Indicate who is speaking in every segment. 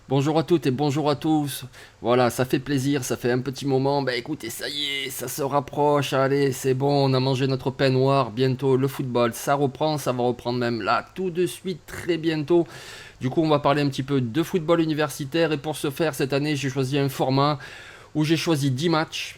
Speaker 1: Bonjour à toutes et bonjour à tous. Voilà, ça fait plaisir, ça fait un petit moment. Bah écoutez, ça y est, ça se rapproche. Allez, c'est bon, on a mangé notre pain noir. Bientôt le football, ça reprend, ça va reprendre même là tout de suite, très bientôt. Du coup, on va parler un petit peu de football universitaire. Et pour ce faire, cette année, j'ai choisi un format où j'ai choisi 10 matchs.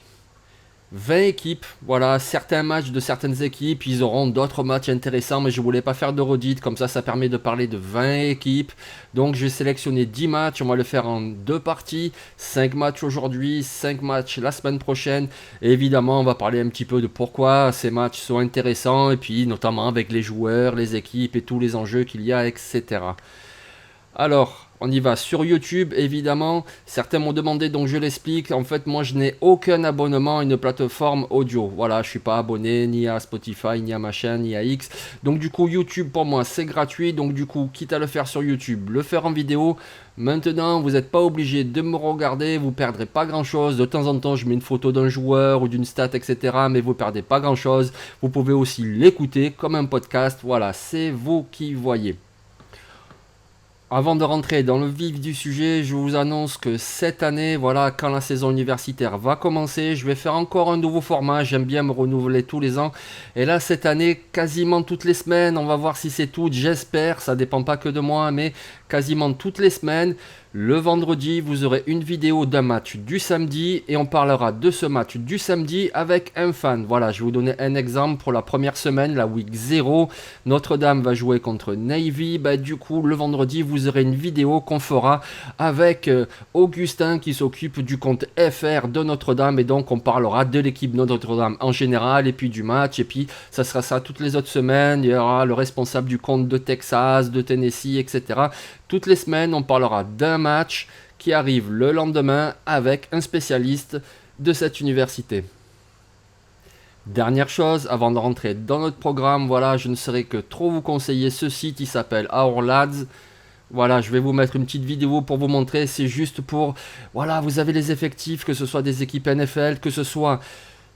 Speaker 1: 20 équipes, voilà, certains matchs de certaines équipes, ils auront d'autres matchs intéressants, mais je voulais pas faire de redite, comme ça permet de parler de 20 équipes. Donc je vais sélectionner 10 matchs, on va le faire en deux parties, 5 matchs aujourd'hui, 5 matchs la semaine prochaine. Et évidemment, on va parler un petit peu de pourquoi ces matchs sont intéressants, et puis notamment avec les joueurs, les équipes et tous les enjeux qu'il y a, etc. Alors, on y va sur YouTube, évidemment. Certains m'ont demandé, donc je l'explique. En fait, moi, je n'ai aucun abonnement à une plateforme audio. Voilà, je suis pas abonné ni à Spotify, ni à ma chaîne, ni à X. Donc, du coup, YouTube, pour moi, c'est gratuit. Donc, du coup, quitte à le faire sur YouTube, le faire en vidéo. Maintenant, vous n'êtes pas obligé de me regarder. Vous perdrez pas grand-chose. De temps en temps, je mets une photo d'un joueur ou d'une stat, etc. Mais vous perdez pas grand-chose. Vous pouvez aussi l'écouter comme un podcast. Voilà, c'est vous qui voyez. Avant de rentrer dans le vif du sujet, je vous annonce que cette année, voilà, quand la saison universitaire va commencer, je vais faire encore un nouveau format. J'aime bien me renouveler tous les ans. Et là, cette année, quasiment toutes les semaines, on va voir si c'est tout. J'espère, ça dépend pas que de moi, mais quasiment toutes les semaines. Le vendredi, vous aurez une vidéo d'un match du samedi et on parlera de ce match du samedi avec un fan. Voilà, je vais vous donner un exemple pour la première semaine, la week 0. Notre-Dame va jouer contre Navy. Bah, du coup, le vendredi, vous aurez une vidéo qu'on fera avec Augustin qui s'occupe du compte FR de Notre-Dame. Et donc, on parlera de l'équipe de Notre-Dame en général et puis du match. Et puis, ça sera ça toutes les autres semaines. Il y aura le responsable du compte de Texas, de Tennessee, etc. Toutes les semaines, on parlera d'un match qui arrive le lendemain avec un spécialiste de cette université. Dernière chose, avant de rentrer dans notre programme, voilà, je ne saurais que trop vous conseiller ce site, il s'appelle Our Lads. Voilà, je vais vous mettre une petite vidéo pour vous montrer, c'est juste pour, voilà, vous avez les effectifs, que ce soit des équipes NFL, que ce soit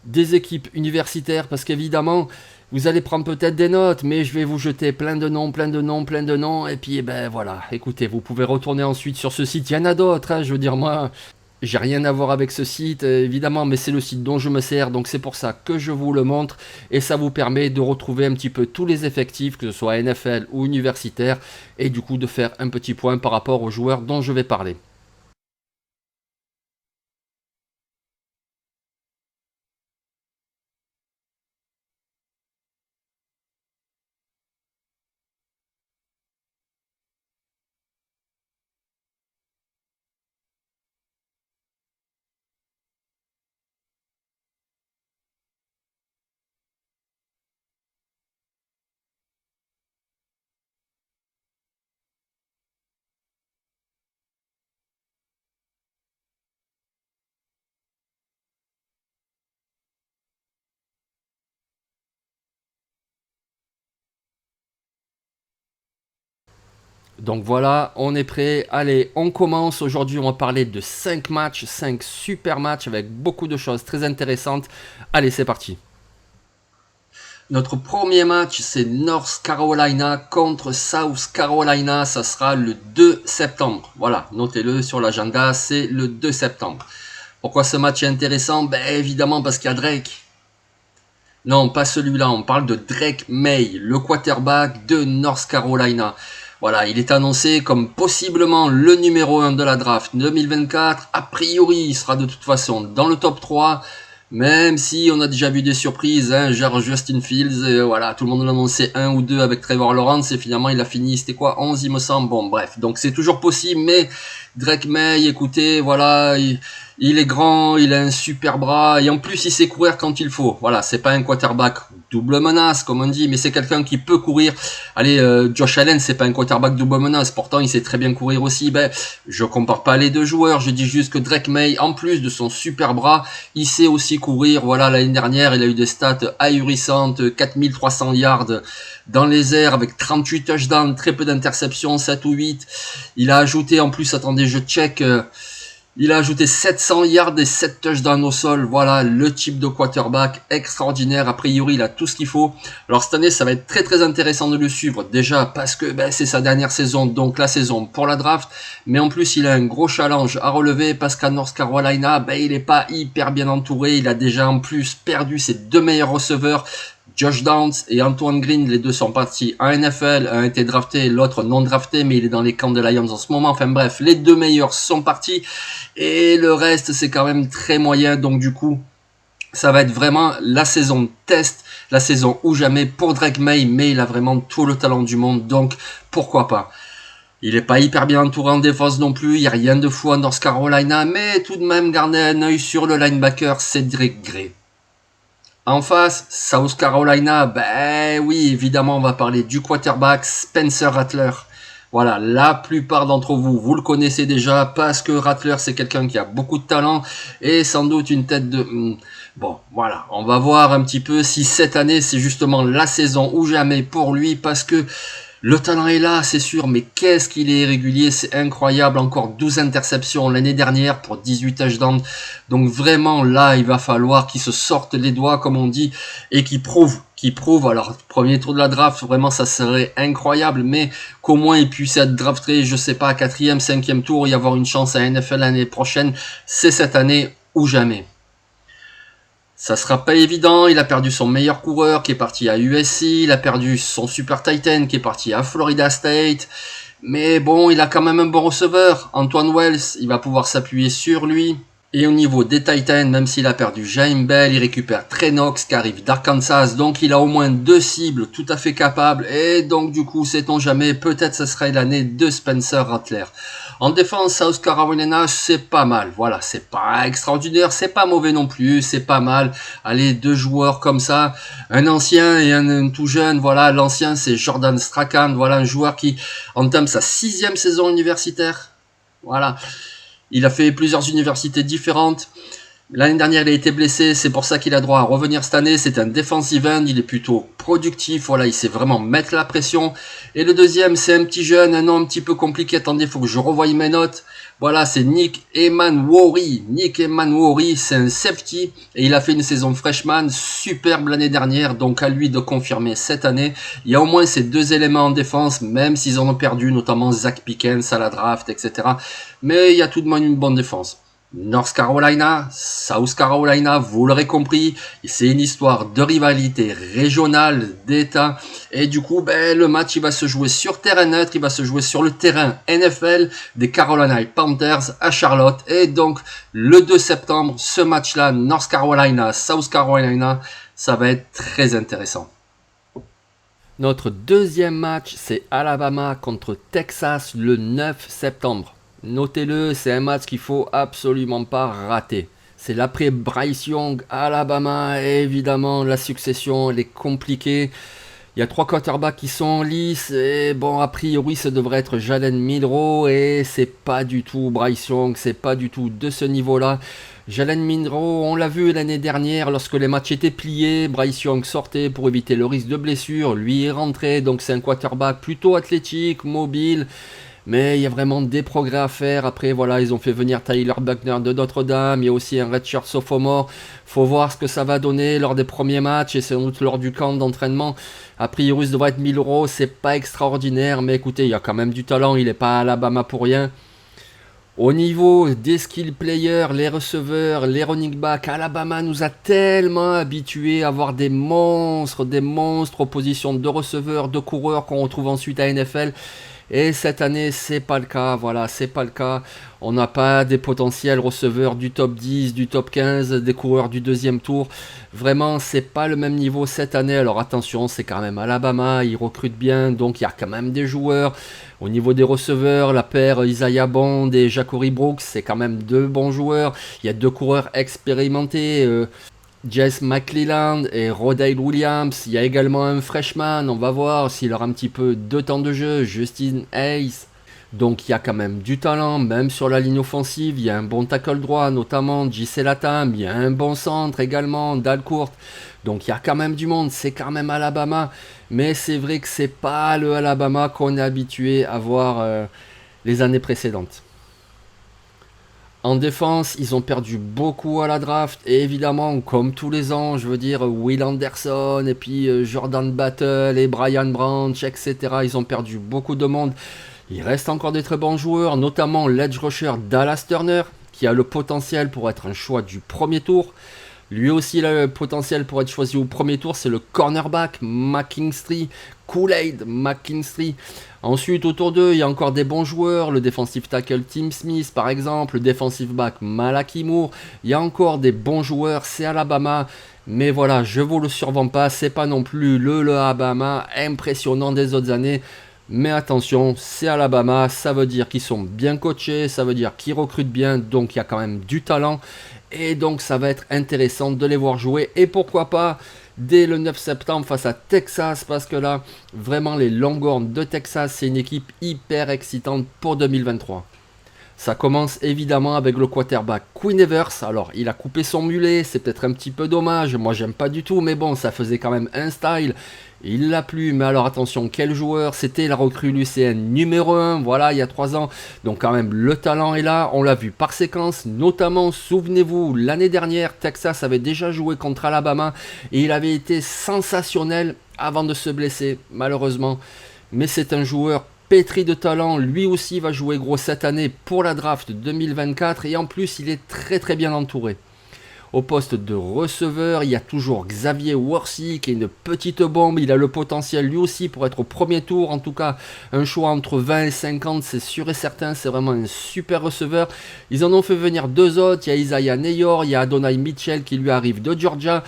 Speaker 1: des équipes universitaires, parce qu'évidemment, vous allez prendre peut-être des notes, mais je vais vous jeter plein de noms, plein de noms, plein de noms, et puis, eh ben voilà, écoutez, vous pouvez retourner ensuite sur ce site, il y en a d'autres, hein, je veux dire, moi, j'ai rien à voir avec ce site, évidemment, mais c'est le site dont je me sers, donc c'est pour ça que je vous le montre, et ça vous permet de retrouver un petit peu tous les effectifs, que ce soit NFL ou universitaire, et du coup de faire un petit point par rapport aux joueurs dont je vais parler. Donc voilà, on est prêt. Allez, on commence. Aujourd'hui, on va parler de 5 matchs, 5 super matchs avec beaucoup de choses très intéressantes. Allez, c'est parti. Notre premier match, c'est North Carolina contre South Carolina. Ça sera le 2 septembre. Voilà, notez-le sur l'agenda, c'est le 2 septembre. Pourquoi ce match est intéressant? Ben évidemment parce qu'il y a Drake. Non, pas celui-là, on parle de Drake May, le quarterback de North Carolina. Voilà, il est annoncé comme possiblement le numéro 1 de la draft 2024. A priori, il sera de toute façon dans le top 3. Même si on a déjà vu des surprises, hein, genre Justin Fields, voilà, tout le monde l'annonçait 1 ou 2 avec Trevor Lawrence et finalement il a fini, c'était quoi, 11 il me semble, bon bref, donc c'est toujours possible, mais Drake May, écoutez, voilà, il est grand, il a un super bras, et en plus il sait courir quand il faut. Voilà, c'est pas un quarterback double menace, comme on dit, mais c'est quelqu'un qui peut courir. Allez, Josh Allen, c'est pas un quarterback double menace, pourtant il sait très bien courir aussi. Ben, je compare pas les deux joueurs, je dis juste que Drake May, en plus de son super bras, il sait aussi courir. Voilà, l'année dernière, il a eu des stats ahurissantes, 4300 yards dans les airs avec 38 touchdowns, très peu d'interceptions, 7 ou 8. Il a ajouté en plus, attendez, je check... Il a ajouté 700 yards et 7 touchdowns au sol. Voilà le type de quarterback extraordinaire. A priori, il a tout ce qu'il faut. Alors cette année, ça va être très très intéressant de le suivre. Déjà parce que c'est sa dernière saison, donc la saison pour la draft. Mais en plus, il a un gros challenge à relever parce qu'à North Carolina, il est pas hyper bien entouré. Il a déjà en plus perdu ses deux meilleurs receveurs. Josh Downs et Antoine Green, les deux sont partis en NFL, un a été drafté, l'autre non drafté, mais il est dans les camps des Lions en ce moment. Enfin bref, les deux meilleurs sont partis et le reste c'est quand même très moyen. Donc du coup, ça va être vraiment la saison de test, la saison ou jamais pour Drake May, mais il a vraiment tout le talent du monde, donc pourquoi pas. Il est pas hyper bien entouré en défense non plus, il n'y a rien de fou en North Carolina, mais tout de même garder un œil sur le linebacker Cedric Gray. En face, South Carolina, oui, évidemment, on va parler du quarterback Spencer Rattler. Voilà, la plupart d'entre vous, vous le connaissez déjà parce que Rattler, c'est quelqu'un qui a beaucoup de talent et sans doute une tête de... Bon, voilà, on va voir un petit peu si cette année, c'est justement la saison ou jamais pour lui parce que le talent est là, c'est sûr, mais qu'est-ce qu'il est irrégulier, c'est incroyable, encore 12 interceptions l'année dernière pour 18 touchdowns. Donc vraiment, là, il va falloir qu'il se sorte les doigts, comme on dit, et qu'il prouve. Alors, premier tour de la draft, vraiment, ça serait incroyable, mais qu'au moins il puisse être drafté, je sais pas, 4e, 5e tour, y avoir une chance à NFL l'année prochaine, c'est cette année ou jamais. Ça sera pas évident, il a perdu son meilleur coureur qui est parti à USC, il a perdu son super titan qui est parti à Florida State, mais bon, il a quand même un bon receveur, Antoine Wells, il va pouvoir s'appuyer sur lui. Et au niveau des Titans, même s'il a perdu James Bell, il récupère Trey Knox qui arrive d'Arkansas, donc il a au moins deux cibles tout à fait capables, et donc du coup, sait-on jamais, peut-être ce serait l'année de Spencer Rattler. En défense, South Carolina, c'est pas mal. Voilà, c'est pas extraordinaire, c'est pas mauvais non plus, c'est pas mal. Allez, deux joueurs comme ça, un ancien et un tout jeune. Voilà, l'ancien c'est Jordan Strachan. Voilà, un joueur qui entame sa 6e saison universitaire. Voilà, il a fait plusieurs universités différentes. L'année dernière, il a été blessé, c'est pour ça qu'il a droit à revenir cette année. C'est un defensive end, il est plutôt productif, voilà, il sait vraiment mettre la pression. Et le deuxième, c'est un petit jeune, un nom un petit peu compliqué. Attendez, il faut que je revoie mes notes. Voilà, c'est Nick Emanwori. Nick Emanwori, c'est un safety et il a fait une saison freshman superbe l'année dernière, donc à lui de confirmer cette année. Il y a au moins ces deux éléments en défense, même s'ils en ont perdu, notamment Zach Pickens à la draft, etc. Mais il y a tout de même une bonne défense. North Carolina, South Carolina, vous l'aurez compris, c'est une histoire de rivalité régionale, d'État, et du coup, le match, il va se jouer sur terrain neutre, il va se jouer sur le terrain NFL des Carolina Panthers à Charlotte, et donc, le 2 septembre, ce match-là, North Carolina, South Carolina, ça va être très intéressant. Notre deuxième match, c'est Alabama contre Texas le 9 septembre. Notez-le, c'est un match qu'il faut absolument pas rater. C'est l'après Bryce Young, Alabama, et évidemment la succession elle est compliquée. Il y a 3 quarterbacks qui sont en lice et bon a priori ça devrait être Jalen Milroe et c'est pas du tout Bryce Young, c'est pas du tout de ce niveau-là. Jalen Milroe, on l'a vu l'année dernière lorsque les matchs étaient pliés, Bryce Young sortait pour éviter le risque de blessure, lui est rentré, donc c'est un quarterback plutôt athlétique, mobile. Mais il y a vraiment des progrès à faire. Après, voilà, ils ont fait venir Tyler Buckner de Notre-Dame. Il y a aussi un redshirt sophomore. Faut voir ce que ça va donner lors des premiers matchs et sans doute lors du camp d'entraînement. A priori, ça devrait être 1000 €. C'est pas extraordinaire, mais écoutez, il y a quand même du talent. Il n'est pas à Alabama pour rien. Au niveau des skill players, les receveurs, les running backs, Alabama nous a tellement habitués à avoir des monstres aux positions de receveurs, de coureurs qu'on retrouve ensuite à NFL. Et cette année, c'est pas le cas. Voilà, c'est pas le cas. On n'a pas des potentiels receveurs du top 10, du top 15, des coureurs du deuxième tour. Vraiment, c'est pas le même niveau cette année. Alors attention, c'est quand même Alabama. Ils recrutent bien, donc il y a quand même des joueurs. Au niveau des receveurs, la paire Isaiah Bond et Ja'Cory Brooks, c'est quand même deux bons joueurs. Il y a deux coureurs expérimentés. Jess McClelland et Rodale Williams. Il y a également un freshman, on va voir s'il aura un petit peu de temps de jeu, Justin Hayes. Donc il y a quand même du talent, même sur la ligne offensive. Il y a un bon tackle droit, notamment J.C. Latam. Il y a un bon centre également, Dalcourt. Donc il y a quand même du monde, c'est quand même Alabama. Mais c'est vrai que c'est pas le Alabama qu'on est habitué à voir les années précédentes. En défense, ils ont perdu beaucoup à la draft. Et évidemment, comme tous les ans, je veux dire, Will Anderson, et puis Jordan Battle, et Brian Branch, etc. Ils ont perdu beaucoup de monde. Il reste encore des très bons joueurs, notamment l'edge rusher Dallas Turner, qui a le potentiel pour être un choix du premier tour. Lui aussi, il a le potentiel pour être choisi au premier tour. C'est le cornerback McKinstry, Kool-Aid McKinstry. Ensuite, autour d'eux, il y a encore des bons joueurs. Le defensive tackle Tim Smith, par exemple. Le defensive back Malaki Moore. Il y a encore des bons joueurs. C'est Alabama. Mais voilà, je vous le survends pas. C'est pas non plus le Alabama impressionnant des autres années. Mais attention, c'est Alabama, ça veut dire qu'ils sont bien coachés, ça veut dire qu'ils recrutent bien, donc il y a quand même du talent. Et donc ça va être intéressant de les voir jouer. Et pourquoi pas dès le 9 septembre face à Texas, parce que là, vraiment les Longhorns de Texas, c'est une équipe hyper excitante pour 2023. Ça commence évidemment avec le quarterback Quinn Ewers. Alors, il a coupé son mulet, c'est peut-être un petit peu dommage. Moi, j'aime pas du tout, mais bon, ça faisait quand même un style. Il l'a plu, mais alors attention, quel joueur? C'était la recrue lycéenne numéro 1, voilà, il y a 3 ans. Donc quand même, le talent est là, on l'a vu par séquence. Notamment, souvenez-vous, l'année dernière, Texas avait déjà joué contre Alabama et il avait été sensationnel avant de se blesser, malheureusement. Mais c'est un joueur pétri de talent, lui aussi va jouer gros cette année pour la draft 2024 et en plus il est très très bien entouré. Au poste de receveur, il y a toujours Xavier Worthy qui est une petite bombe, il a le potentiel lui aussi pour être au premier tour, en tout cas un choix entre 20 et 50 c'est sûr et certain, c'est vraiment un super receveur. Ils en ont fait venir 2 autres, il y a Isaiah Neyor, il y a Adonai Mitchell qui lui arrive de Georgia.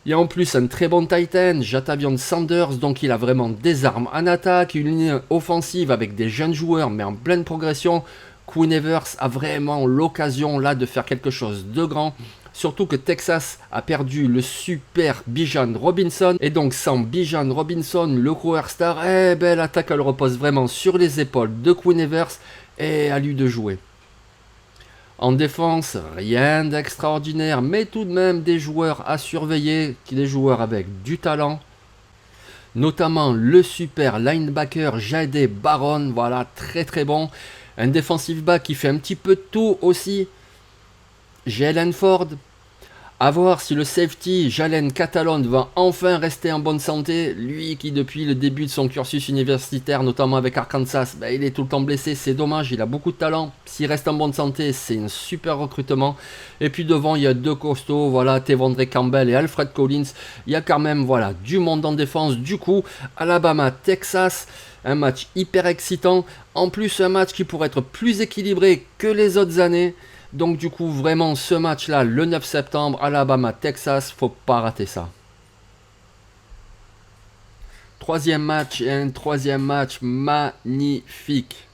Speaker 1: Il y a en plus un très bon Titan, Jatavion Sanders, donc il a vraiment des armes en attaque, une ligne offensive avec des jeunes joueurs mais en pleine progression. Quinn Ewers a vraiment l'occasion là de faire quelque chose de grand. Surtout que Texas a perdu le super Bijan Robinson. Et donc sans Bijan Robinson, le coureur star, l'attaque elle repose vraiment sur les épaules de Quinn Ewers et à lui de jouer. En défense, rien d'extraordinaire, mais tout de même des joueurs à surveiller, des joueurs avec du talent. Notamment le super linebacker Jade Baron, voilà, très très bon. Un defensive back qui fait un petit peu de tout aussi. Jalen Ford. A voir si le safety Jalen Catalon va enfin rester en bonne santé. Lui qui depuis le début de son cursus universitaire, notamment avec Arkansas, il est tout le temps blessé, c'est dommage, il a beaucoup de talent. S'il reste en bonne santé, c'est un super recrutement. Et puis devant, il y a 2 costauds, voilà, Tevondre Campbell et Alfred Collins. Il y a quand même voilà, du monde en défense. Du coup, Alabama, Texas, un match hyper excitant. En plus, un match qui pourrait être plus équilibré que les autres années. Donc du coup, vraiment, ce match-là, le 9 septembre, Alabama-Texas, faut pas rater ça. Troisième match, et un troisième match magnifique.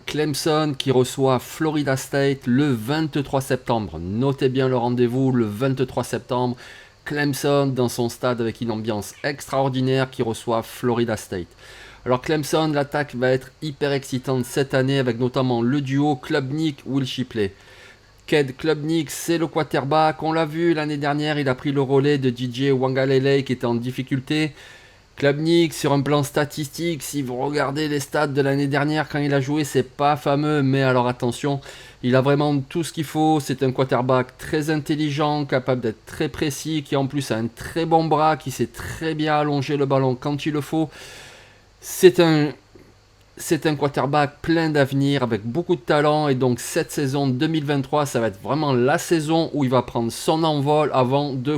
Speaker 1: Clemson qui reçoit Florida State le 23 septembre. Notez bien le rendez-vous, le 23 septembre. Clemson dans son stade avec une ambiance extraordinaire qui reçoit Florida State. Alors Clemson, l'attaque va être hyper excitante cette année avec notamment le duo Klubnik-Will Shipley. Ked Klubnik, c'est le quarterback, on l'a vu l'année dernière, il a pris le relais de DJ Wangalele qui était en difficulté. Klubnik, sur un plan statistique, si vous regardez les stats de l'année dernière quand il a joué, c'est pas fameux, mais alors attention, il a vraiment tout ce qu'il faut. C'est un quarterback très intelligent, capable d'être très précis, qui en plus a un très bon bras, qui sait très bien allonger le ballon quand il le faut. C'est un quarterback plein d'avenir, avec beaucoup de talent, et donc cette saison 2023, ça va être vraiment la saison où il va prendre son envol avant de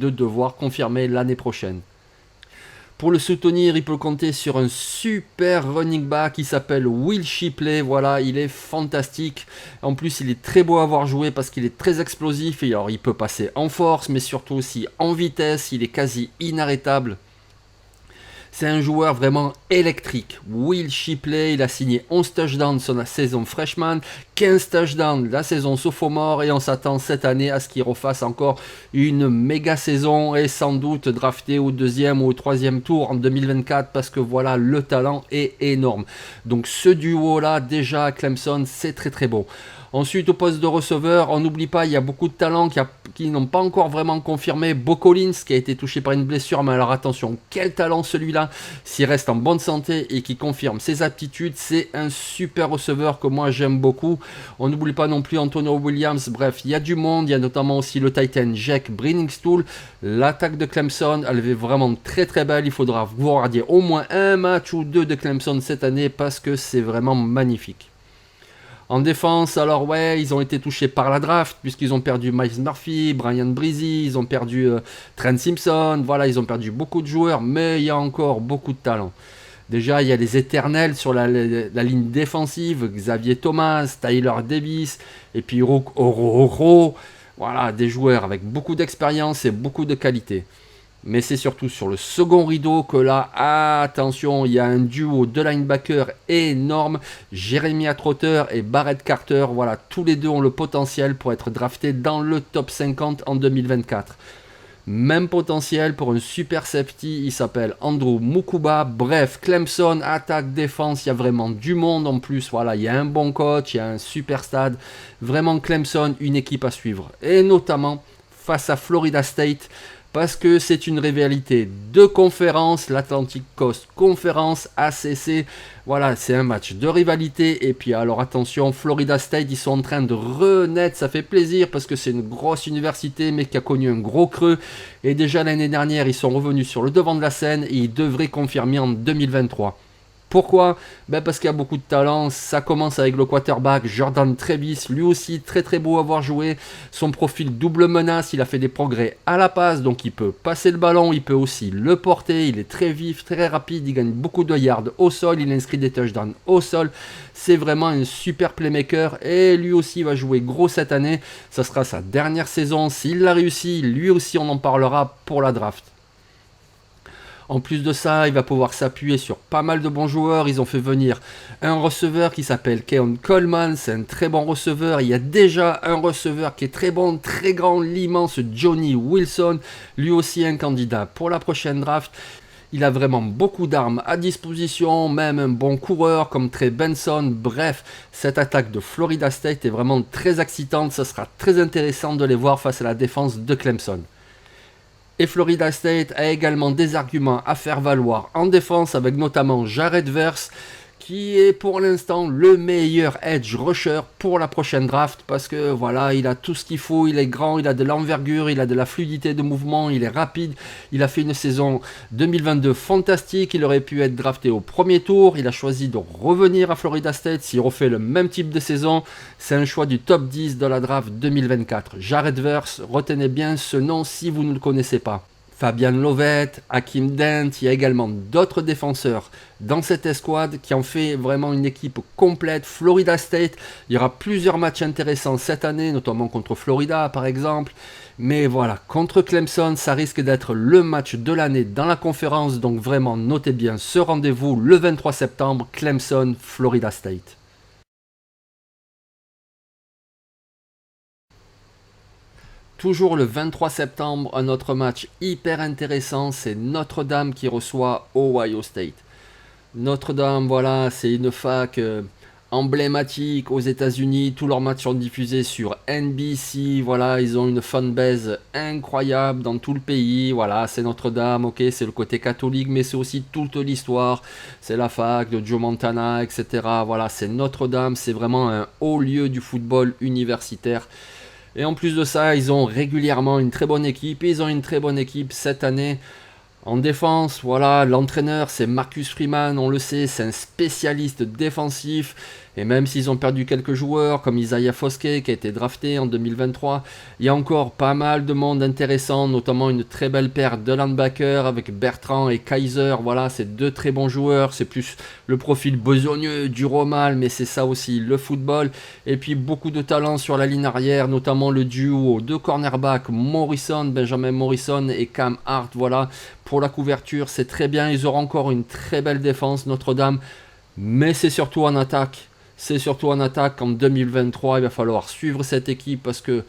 Speaker 1: devoir confirmer l'année prochaine. Pour le soutenir, il peut compter sur un super running back qui s'appelle Will Shipley. Voilà, il est fantastique. En plus, il est très beau à voir jouer parce qu'il est très explosif. Et alors, il peut passer en force, mais surtout aussi en vitesse. Il est quasi inarrêtable. C'est un joueur vraiment électrique. Will Shipley, il a signé 11 touchdowns sur la saison freshman, 15 touchdowns la saison sophomore et on s'attend cette année à ce qu'il refasse encore une méga saison et sans doute drafté au 2e ou au 3e tour en 2024 parce que voilà, le talent est énorme. Donc ce duo là déjà à Clemson, c'est très très beau. Ensuite, au poste de receveur, on n'oublie pas, il y a beaucoup de talents qui n'ont pas encore vraiment confirmé. Bo Collins, qui a été touché par une blessure, mais alors attention, quel talent celui-là, s'il reste en bonne santé et qui confirme ses aptitudes, c'est un super receveur que moi j'aime beaucoup. On n'oublie pas non plus Antonio Williams, bref, il y a du monde, il y a notamment aussi le Titan Jake Briningstool. L'attaque de Clemson, elle est vraiment très très belle, il faudra voir au moins un match ou deux de Clemson cette année parce que c'est vraiment magnifique. En défense, alors ouais, ils ont été touchés par la draft, puisqu'ils ont perdu Miles Murphy, Brian Breezy, ils ont perdu Trent Simpson, voilà, ils ont perdu beaucoup de joueurs, mais il y a encore beaucoup de talent. Déjà, il y a les éternels sur la ligne défensive, Xavier Thomas, Tyler Davis, et puis Oro, voilà, des joueurs avec beaucoup d'expérience et beaucoup de qualité. Mais c'est surtout sur le second rideau que là, attention, il y a un duo de linebackers énorme. Jeremiah Trotter et Barrett Carter, voilà, tous les deux ont le potentiel pour être draftés dans le top 50 en 2024. Même potentiel pour un super safety, il s'appelle Andrew Mukuba. Bref, Clemson, attaque, défense, il y a vraiment du monde en plus. Voilà, il y a un bon coach, il y a un super stade. Vraiment Clemson, une équipe à suivre. Et notamment face à Florida State. Parce que c'est une rivalité de conférence, l'Atlantic Coast Conference, ACC. Voilà, c'est un match de rivalité. Et puis alors attention, Florida State, ils sont en train de renaître. Ça fait plaisir parce que c'est une grosse université, mais qui a connu un gros creux. Et déjà l'année dernière, ils sont revenus sur le devant de la scène et ils devraient confirmer en 2023. Pourquoi? Parce qu'il y a beaucoup de talent. Ça commence avec le quarterback Jordan Travis, lui aussi très très beau à voir jouer. Son profil double menace, il a fait des progrès à la passe, donc il peut passer le ballon, il peut aussi le porter. Il est très vif, très rapide, il gagne beaucoup de yards au sol, il inscrit des touchdowns au sol. C'est vraiment un super playmaker et lui aussi va jouer gros cette année. Ça sera sa dernière saison. S'il l'a réussi, lui aussi on en parlera pour la draft. En plus de ça, il va pouvoir s'appuyer sur pas mal de bons joueurs. Ils ont fait venir un receveur qui s'appelle Keon Coleman. C'est un très bon receveur. Il y a déjà un receveur qui est très bon, très grand, l'immense Johnny Wilson. Lui aussi un candidat pour la prochaine draft. Il a vraiment beaucoup d'armes à disposition, même un bon coureur comme Trey Benson. Bref, cette attaque de Florida State est vraiment très excitante. Ça sera très intéressant de les voir face à la défense de Clemson. Et Florida State a également des arguments à faire valoir en défense avec notamment Jared Verse qui est pour l'instant le meilleur edge rusher pour la prochaine draft parce que voilà, il a tout ce qu'il faut, il est grand, il a de l'envergure, il a de la fluidité de mouvement, il est rapide, il a fait une saison 2022 fantastique, il aurait pu être drafté au premier tour, il a choisi de revenir à Florida State, s'il refait le même type de saison, c'est un choix du top 10 de la draft 2024. Jared Verse, retenez bien ce nom si vous ne le connaissez pas. Fabian Lovett, Hakeem Dent, il y a également d'autres défenseurs dans cette escouade qui ont fait vraiment une équipe complète. Florida State, il y aura plusieurs matchs intéressants cette année, notamment contre Florida par exemple. Mais voilà, contre Clemson, ça risque d'être le match de l'année dans la conférence. Donc vraiment, notez bien ce rendez-vous le 23 septembre, Clemson, Florida State. Toujours le 23 septembre, un autre match hyper intéressant, c'est Notre-Dame qui reçoit Ohio State. Notre-Dame, voilà, c'est une fac emblématique aux États-Unis. Tous leurs matchs sont diffusés sur NBC. Voilà, ils ont une fanbase incroyable dans tout le pays. Voilà, c'est Notre-Dame, ok, c'est le côté catholique, mais c'est aussi toute l'histoire. C'est la fac de Joe Montana, etc. Voilà, c'est Notre-Dame, c'est vraiment un haut lieu du football universitaire. Et en plus de ça, ils ont régulièrement une très bonne équipe. Ils ont une très bonne équipe cette année. En défense, voilà, l'entraîneur c'est Marcus Freeman, on le sait, c'est un spécialiste défensif. Et même s'ils ont perdu quelques joueurs comme Isaiah Foskey qui a été drafté en 2023, il y a encore pas mal de monde intéressant, notamment une très belle paire de linebackers avec Bertrand et Kaiser. Voilà, c'est deux très bons joueurs, c'est plus le profil besogneux du Romal, mais c'est ça aussi le football. Et puis beaucoup de talent sur la ligne arrière, notamment le duo de cornerbacks Benjamin Morrison et Cam Hart. Voilà, pour la couverture, c'est très bien. Ils auront encore une très belle défense, Notre-Dame, mais c'est surtout en attaque. C'est surtout en attaque qu'en 2023, il va falloir suivre cette équipe parce que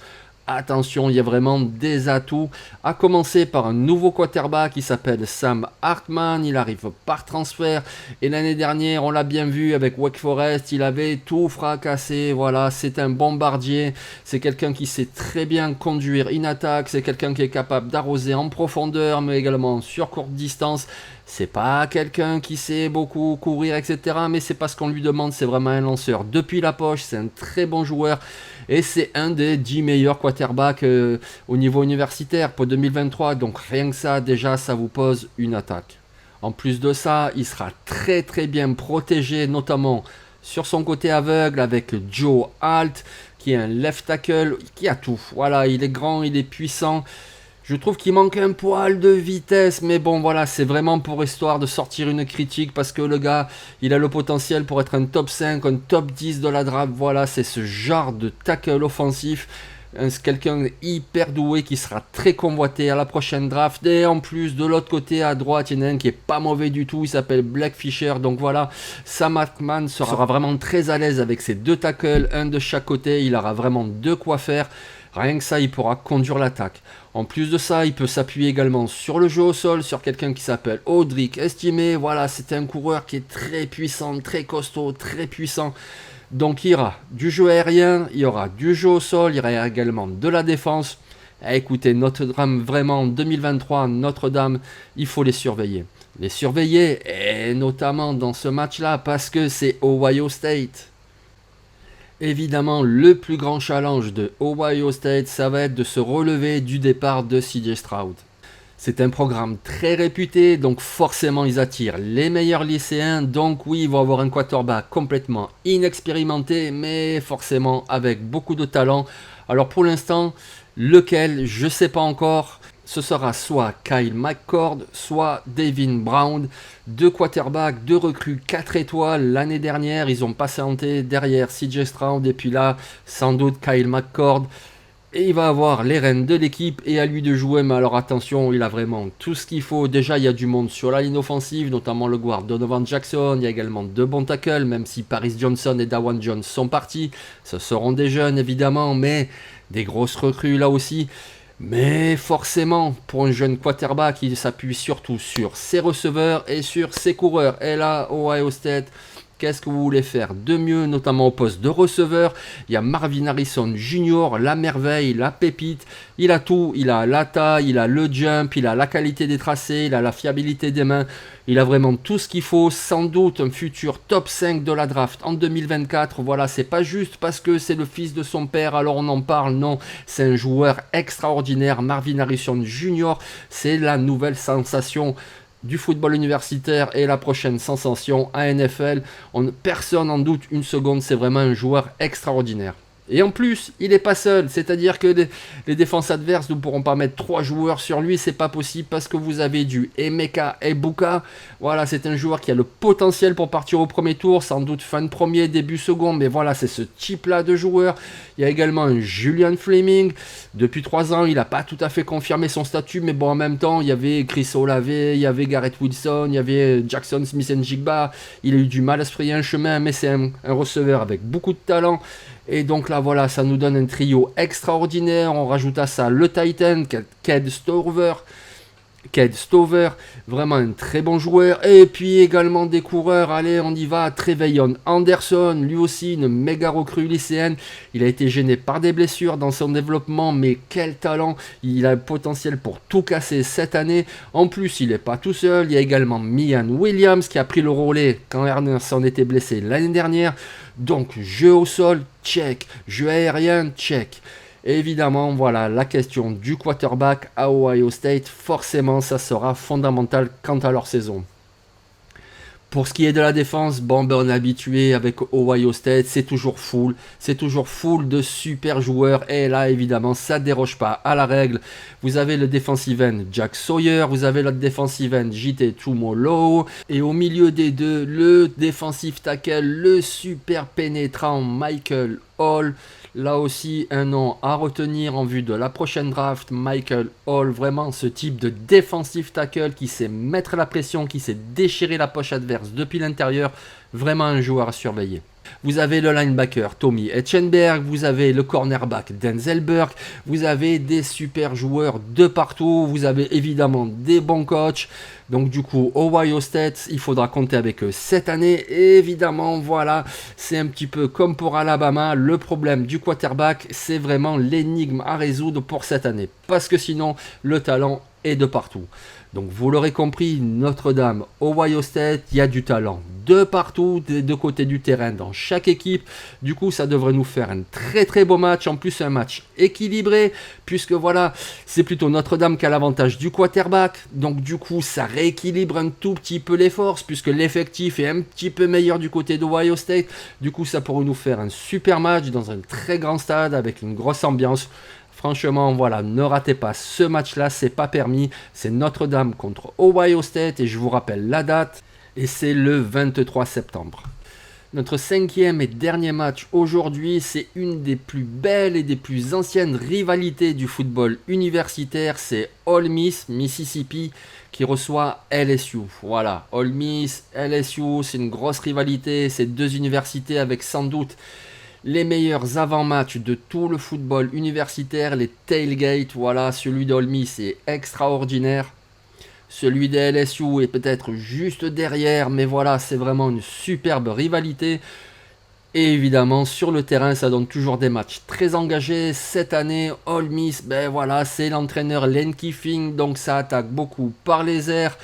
Speaker 1: attention, il y a vraiment des atouts. À commencer par un nouveau quarterback qui s'appelle Sam Hartman. Il arrive par transfert. Et l'année dernière, on l'a bien vu avec Wake Forest, il avait tout fracassé. Voilà, c'est un bombardier. C'est quelqu'un qui sait très bien conduire une attaque. C'est quelqu'un qui est capable d'arroser en profondeur, mais également sur courte distance. C'est pas quelqu'un qui sait beaucoup courir, etc. Mais c'est pas ce qu'on lui demande, c'est vraiment un lanceur depuis la poche, c'est un très bon joueur. Et c'est un des 10 meilleurs quarterbacks au niveau universitaire pour 2023. Donc rien que ça, déjà, ça vous pose une attaque. En plus de ça, il sera très très bien protégé, notamment sur son côté aveugle avec Joe Alt, qui est un left tackle, qui a tout. Voilà, il est grand, il est puissant. Je trouve qu'il manque un poil de vitesse, mais bon voilà, c'est vraiment pour histoire de sortir une critique parce que le gars, il a le potentiel pour être un top 5, un top 10 de la draft. Voilà, c'est ce genre de tackle offensif. C'est quelqu'un hyper doué qui sera très convoité à la prochaine draft. Et en plus, de l'autre côté, à droite, il y en a un qui est pas mauvais du tout. Il s'appelle Black Fisher. Donc voilà, Sam Hartman sera vraiment très à l'aise avec ses deux tackles, un de chaque côté. Il aura vraiment de quoi faire. Rien que ça, il pourra conduire l'attaque. En plus de ça, il peut s'appuyer également sur le jeu au sol, sur quelqu'un qui s'appelle Audric Estimé. Voilà, c'est un coureur qui est très puissant, très costaud, très puissant. Donc il y aura du jeu aérien, il y aura du jeu au sol, il y aura également de la défense. Et écoutez, Notre-Dame, vraiment, en 2023, Notre-Dame, il faut les surveiller. Les surveiller, et notamment dans ce match-là, parce que c'est Ohio State. Évidemment, le plus grand challenge de Ohio State, ça va être de se relever du départ de CJ Stroud. C'est un programme très réputé, donc forcément ils attirent les meilleurs lycéens. Donc oui, ils vont avoir un quarterback complètement inexpérimenté, mais forcément avec beaucoup de talent. Alors pour l'instant, lequel, je ne sais pas encore. Ce sera soit Kyle McCord, soit Devin Brown, deux quarterbacks, deux recrues 4 étoiles. L'année dernière, ils ont patienté derrière CJ Stroud et puis là, sans doute Kyle McCord. Et il va avoir les rênes de l'équipe et à lui de jouer, mais alors attention, il a vraiment tout ce qu'il faut. Déjà, il y a du monde sur la ligne offensive, notamment le guard Donovan Jackson. Il y a également deux bons tackles, même si Paris Johnson et Dawan Jones sont partis. Ce seront des jeunes, évidemment, mais des grosses recrues là aussi. Mais forcément, pour un jeune quarterback, il s'appuie surtout sur ses receveurs et sur ses coureurs. Et là, Ohio State, qu'est-ce que vous voulez faire de mieux, notamment au poste de receveur? Il y a Marvin Harrison Jr., la merveille, la pépite. Il a tout, il a la taille, il a le jump, il a la qualité des tracés, il a la fiabilité des mains. Il a vraiment tout ce qu'il faut, sans doute un futur top 5 de la draft en 2024. Voilà, c'est pas juste parce que c'est le fils de son père, alors on en parle. Non, c'est un joueur extraordinaire. Marvin Harrison Jr., c'est la nouvelle sensation du football universitaire et la prochaine sensation à NFL. Personne n'en doute une seconde, c'est vraiment un joueur extraordinaire. Et en plus, il n'est pas seul, c'est-à-dire que les défenses adverses ne pourront pas mettre 3 joueurs sur lui, c'est pas possible parce que vous avez du Emeka Egbuka. Voilà, c'est un joueur qui a le potentiel pour partir au premier tour, sans doute fin de premier, début second, mais voilà, c'est ce type-là de joueur. Il y a également un Julian Fleming. Depuis 3 ans, il n'a pas tout à fait confirmé son statut, mais bon, en même temps, il y avait Chris Olave, il y avait Garrett Wilson, il y avait Jackson Smith-Njigba. Il a eu du mal à se frayer un chemin, mais c'est un receveur avec beaucoup de talent. Et donc là, voilà, ça nous donne un trio extraordinaire. On rajoute à ça le Titan, Cade Stover, vraiment un très bon joueur. Et puis également des coureurs, allez, on y va. Trevelyan Anderson, lui aussi une méga recrue lycéenne. Il a été gêné par des blessures dans son développement, mais quel talent. Il a le potentiel pour tout casser cette année. En plus, il n'est pas tout seul. Il y a également Mian Williams qui a pris le relais quand Ernest était blessé l'année dernière. Donc, jeu au sol, check. Jeu aérien, check. Évidemment, voilà, la question du quarterback à Ohio State, forcément, ça sera fondamental quant à leur saison. Pour ce qui est de la défense, bon, ben, on est habitué avec Ohio State, c'est toujours full de super joueurs. Et là, évidemment, ça ne déroge pas à la règle. Vous avez le defensive end Jack Sawyer, vous avez le defensive end JT Tumolo. Et au milieu des deux, le defensive tackle, le super pénétrant Michael Hall. Là aussi, un nom à retenir en vue de la prochaine draft. Michael Hall, vraiment ce type de defensive tackle qui sait mettre la pression, qui sait déchirer la poche adverse depuis l'intérieur. Vraiment un joueur à surveiller. Vous avez le linebacker Tommy Etchenberg, vous avez le cornerback Denzel Burke, vous avez des super joueurs de partout, vous avez évidemment des bons coachs. Donc du coup, Ohio State, il faudra compter avec eux cette année. Et évidemment, voilà, c'est un petit peu comme pour Alabama. Le problème du quarterback, c'est vraiment l'énigme à résoudre pour cette année. Parce que sinon, le talent est de partout. Donc vous l'aurez compris, Notre-Dame, Ohio State, il y a du talent de partout, des deux côtés du terrain, dans chaque équipe. Du coup, ça devrait nous faire un très très beau match. En plus, un match équilibré, puisque voilà, c'est plutôt Notre-Dame qui a l'avantage du quarterback. Donc du coup, ça rééquilibre un tout petit peu les forces, puisque l'effectif est un petit peu meilleur du côté d'Ohio State. Du coup, ça pourrait nous faire un super match dans un très grand stade avec une grosse ambiance. Franchement, voilà, ne ratez pas ce match-là, c'est pas permis. C'est Notre-Dame contre Ohio State et je vous rappelle la date. Et c'est le 23 septembre. Notre cinquième et dernier match aujourd'hui, c'est une des plus belles et des plus anciennes rivalités du football universitaire. C'est Ole Miss, Mississippi, qui reçoit LSU. Voilà, Ole Miss, LSU, c'est une grosse rivalité. C'est deux universités avec sans doute les meilleurs avant-matchs de tout le football universitaire, les tailgates. Voilà, celui d'Ole Miss est extraordinaire. Celui des LSU est peut-être juste derrière, mais voilà, c'est vraiment une superbe rivalité. Et évidemment, sur le terrain, ça donne toujours des matchs très engagés. Cette année, Ole Miss, ben voilà, c'est l'entraîneur Lane Kiffin, donc ça attaque beaucoup par les airs.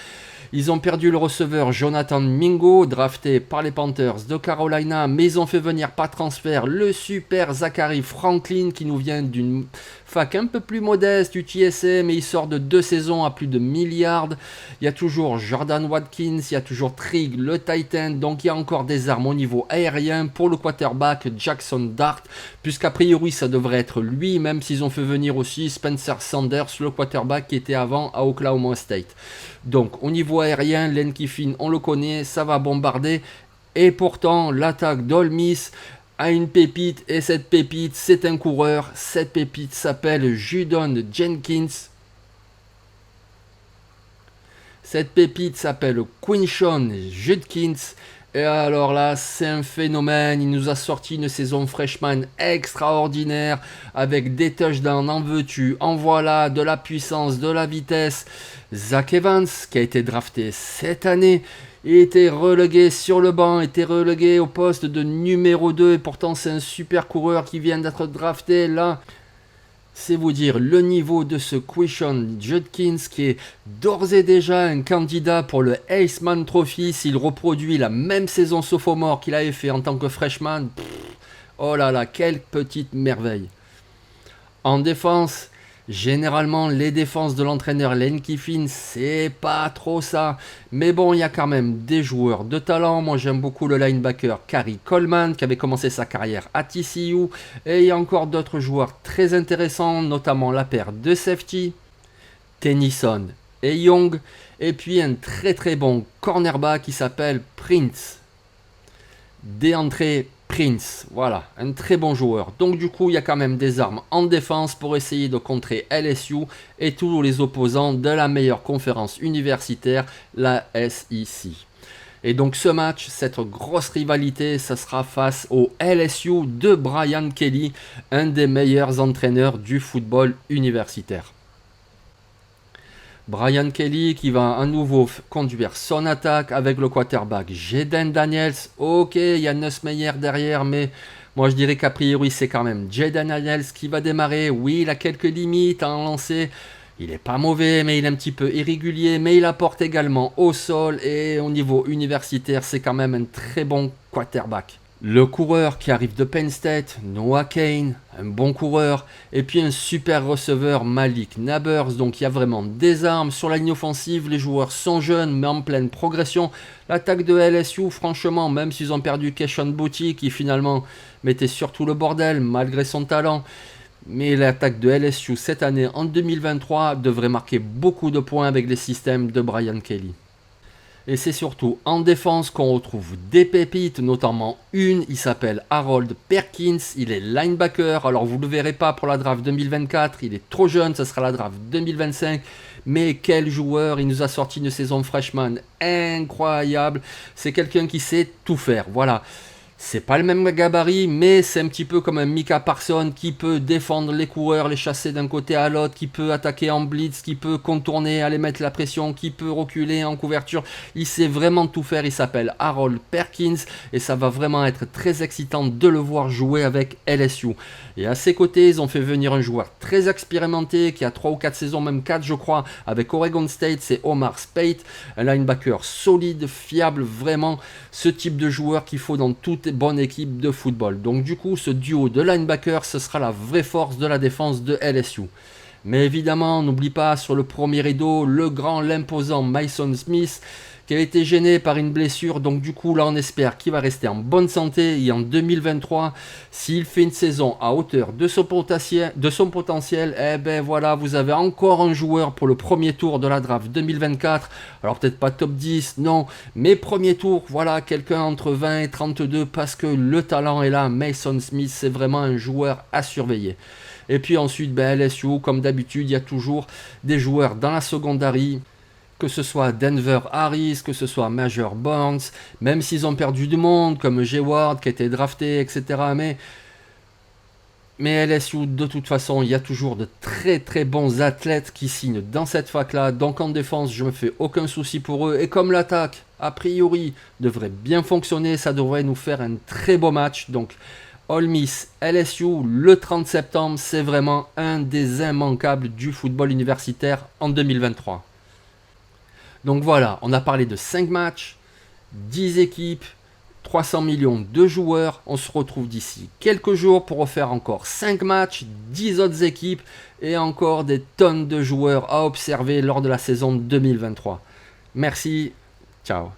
Speaker 1: Ils ont perdu le receveur Jonathan Mingo, drafté par les Panthers de Carolina, mais ils ont fait venir par transfert le super Zachary Franklin qui nous vient d'une fac un peu plus modeste, UTSA, mais il sort de 2 saisons à plus de milliards. Il y a toujours Jordan Watkins, il y a toujours Trigg, le Titan, donc il y a encore des armes au niveau aérien pour le quarterback Jackson Dart, puisqu'a priori ça devrait être lui, même s'ils ont fait venir aussi Spencer Sanders, le quarterback qui était avant à Oklahoma State. Donc au niveau aérien, Lane Kiffin, on le connaît, ça va bombarder. Et pourtant, l'attaque d'Ole Miss a une pépite. Et cette pépite, c'est un coureur. Cette pépite s'appelle Judon Jenkins. Cette pépite s'appelle Quinshon Judkins. Et alors là, c'est un phénomène. Il nous a sorti une saison freshman extraordinaire avec des touchdowns, en veux-tu, en voilà, de la puissance, de la vitesse. Zach Evans, qui a été drafté cette année, était relégué sur le banc, était relégué au poste de numéro 2. Et pourtant, c'est un super coureur qui vient d'être drafté là. C'est vous dire le niveau de ce Quinshon Judkins qui est d'ores et déjà un candidat pour le Heisman Trophy s'il reproduit la même saison sophomore qu'il avait fait en tant que freshman. Oh là là, quelle petite merveille. En défense, généralement les défenses de l'entraîneur Lane Kiffin, c'est pas trop ça. Mais bon, il y a quand même des joueurs de talent. Moi j'aime beaucoup le linebacker Khari Coleman qui avait commencé sa carrière à TCU. Et il y a encore d'autres joueurs très intéressants, notamment la paire de safety, Tennyson et Young. Et puis un très très bon cornerback qui s'appelle Prince. DeAndre Prince, voilà, un très bon joueur. Donc du coup, il y a quand même des armes en défense pour essayer de contrer LSU et tous les opposants de la meilleure conférence universitaire, la SEC. Et donc ce match, cette grosse rivalité, ça sera face au LSU de Brian Kelly, un des meilleurs entraîneurs du football universitaire. Brian Kelly qui va à nouveau conduire son attaque avec le quarterback Jaden Daniels. Ok, il y a Nussmeier derrière, mais moi je dirais qu'a priori c'est quand même Jaden Daniels qui va démarrer. Oui, il a quelques limites à en lancer. Il n'est pas mauvais, mais il est un petit peu irrégulier. Mais il apporte également au sol et au niveau universitaire, c'est quand même un très bon quarterback. Le coureur qui arrive de Penn State, Noah Kane, un bon coureur, et puis un super receveur, Malik Nabers. Donc il y a vraiment des armes sur la ligne offensive, les joueurs sont jeunes mais en pleine progression. L'attaque de LSU, franchement, même s'ils ont perdu Keishon Boutte qui finalement mettait surtout le bordel malgré son talent, mais l'attaque de LSU cette année en 2023 devrait marquer beaucoup de points avec les systèmes de Brian Kelly. Et c'est surtout en défense qu'on retrouve des pépites, notamment une, il s'appelle Harold Perkins, il est linebacker, alors vous ne le verrez pas pour la draft 2024, il est trop jeune, ça sera la draft 2025, mais quel joueur, il nous a sorti une saison freshman incroyable, c'est quelqu'un qui sait tout faire, voilà. C'est pas le même gabarit, mais c'est un petit peu comme un Micah Parsons qui peut défendre les coureurs, les chasser d'un côté à l'autre, qui peut attaquer en blitz, qui peut contourner, aller mettre la pression, qui peut reculer en couverture. Il sait vraiment tout faire. Il s'appelle Harold Perkins et ça va vraiment être très excitant de le voir jouer avec LSU. Et à ses côtés, ils ont fait venir un joueur très expérimenté qui a 3 ou 4 saisons, même 4 je crois, avec Oregon State, c'est Omar Speight, un linebacker solide, fiable, vraiment ce type de joueur qu'il faut dans toute bonne équipe de football. Donc du coup, ce duo de linebackers, ce sera la vraie force de la défense de LSU. Mais évidemment, n'oublie pas sur le premier rideau, le grand, l'imposant Mason Smith, qui a été gêné par une blessure. Donc du coup, là, on espère qu'il va rester en bonne santé. Et en 2023, s'il fait une saison à hauteur de son potentiel, eh ben voilà, vous avez encore un joueur pour le premier tour de la draft 2024. Alors peut-être pas top 10, non, mais premier tour, voilà, quelqu'un entre 20 et 32 parce que le talent est là. Mason Smith, c'est vraiment un joueur à surveiller. Et puis ensuite, LSU, comme d'habitude, il y a toujours des joueurs dans la secondary, que ce soit Denver Harris, que ce soit Major Barnes, même s'ils ont perdu du monde, comme Jay Ward qui a été drafté, etc. Mais LSU, de toute façon, il y a toujours de très très bons athlètes qui signent dans cette fac-là. Donc en défense, je me fais aucun souci pour eux. Et comme l'attaque, a priori, devrait bien fonctionner, ça devrait nous faire un très beau match. Donc Ole Miss, LSU, le 30 septembre, c'est vraiment un des immanquables du football universitaire en 2023. Donc voilà, on a parlé de 5 matchs, 10 équipes, 300 millions de joueurs. On se retrouve d'ici quelques jours pour refaire encore 5 matchs, 10 autres équipes et encore des tonnes de joueurs à observer lors de la saison 2023. Merci, ciao.